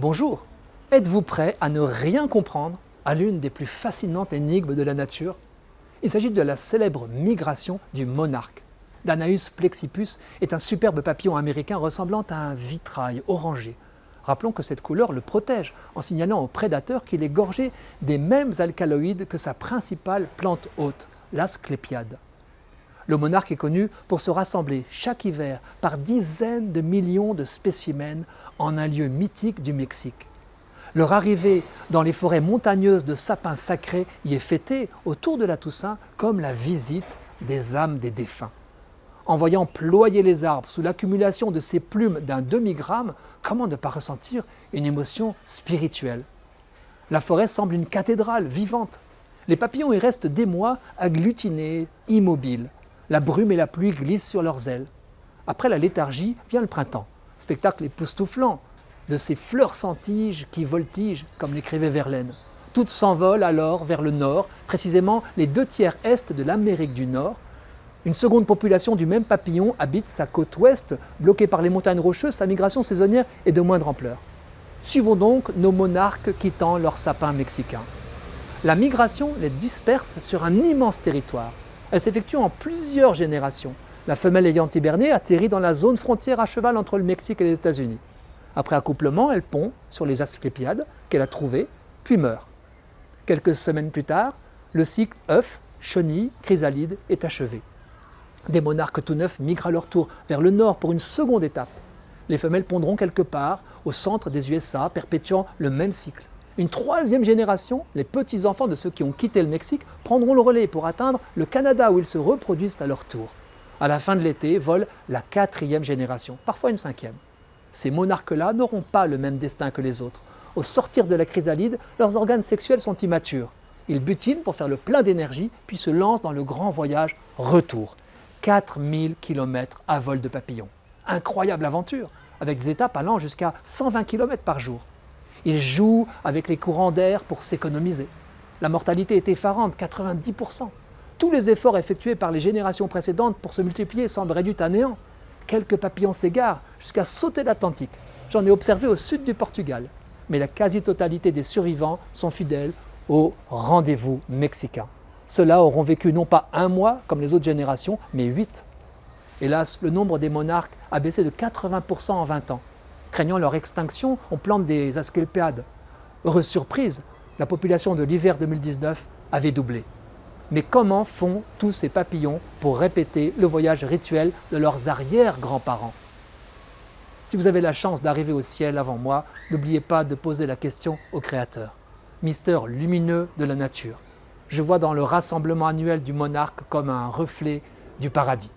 Bonjour, êtes-vous prêt à ne rien comprendre à l'une des plus fascinantes énigmes de la nature? Il s'agit de la célèbre migration du monarque. Danaus plexippus est un superbe papillon américain ressemblant à un vitrail orangé. Rappelons que cette couleur le protège en signalant aux prédateurs qu'il est gorgé des mêmes alcaloïdes que sa principale plante hôte, l'asclépiade. Le monarque est connu pour se rassembler chaque hiver par dizaines de millions de spécimens en un lieu mythique du Mexique. Leur arrivée dans les forêts montagneuses de sapins sacrés y est fêtée autour de la Toussaint comme la visite des âmes des défunts. En voyant ployer les arbres sous l'accumulation de ces plumes d'un demi-gramme, comment ne pas ressentir une émotion spirituelle? La forêt semble une cathédrale vivante. Les papillons y restent des mois agglutinés, immobiles. La brume et la pluie glissent sur leurs ailes. Après la léthargie vient le printemps, spectacle époustouflant de ces fleurs sans tiges qui voltigent, comme l'écrivait Verlaine. Toutes s'envolent alors vers le nord, précisément les 2/3 est de l'Amérique du Nord. Une seconde population du même papillon habite sa côte ouest, bloquée par les montagnes rocheuses, sa migration saisonnière est de moindre ampleur. Suivons donc nos monarques quittant leurs sapins mexicains. La migration les disperse sur un immense territoire. Elle s'effectue en plusieurs générations. La femelle ayant hiberné atterrit dans la zone frontière à cheval entre le Mexique et les États-Unis. Après accouplement, elle pond sur les asclépiades qu'elle a trouvées, puis meurt. Quelques semaines plus tard, le cycle œuf, chenille, chrysalide est achevé. Des monarques tout neufs migrent à leur tour vers le nord pour une seconde étape. Les femelles pondront quelque part au centre des USA, perpétuant le même cycle. Une troisième génération, les petits-enfants de ceux qui ont quitté le Mexique, prendront le relais pour atteindre le Canada où ils se reproduisent à leur tour. À la fin de l'été, vole la 4e génération, parfois une 5e. Ces monarques-là n'auront pas le même destin que les autres. Au sortir de la chrysalide, leurs organes sexuels sont immatures. Ils butinent pour faire le plein d'énergie, puis se lancent dans le grand voyage retour. 4000 km à vol de papillon. Incroyable aventure, avec des étapes allant jusqu'à 120 km par jour. Ils jouent avec les courants d'air pour s'économiser. La mortalité est effarante, 90%. Tous les efforts effectués par les générations précédentes pour se multiplier semblent réduits à néant. Quelques papillons s'égarent jusqu'à sauter l'Atlantique. J'en ai observé au sud du Portugal. Mais la quasi-totalité des survivants sont fidèles au rendez-vous mexicain. Ceux-là auront vécu non pas 1 mois comme les autres générations, mais 8. Hélas, le nombre des monarques a baissé de 80% en 20 ans. Craignant leur extinction, on plante des asclépiades. Heureuse surprise, la population de l'hiver 2019 avait doublé. Mais comment font tous ces papillons pour répéter le voyage rituel de leurs arrière-grands-parents? Si vous avez la chance d'arriver au ciel avant moi, n'oubliez pas de poser la question au Créateur. Mystère lumineux de la nature. Je vois dans le rassemblement annuel du monarque comme un reflet du paradis.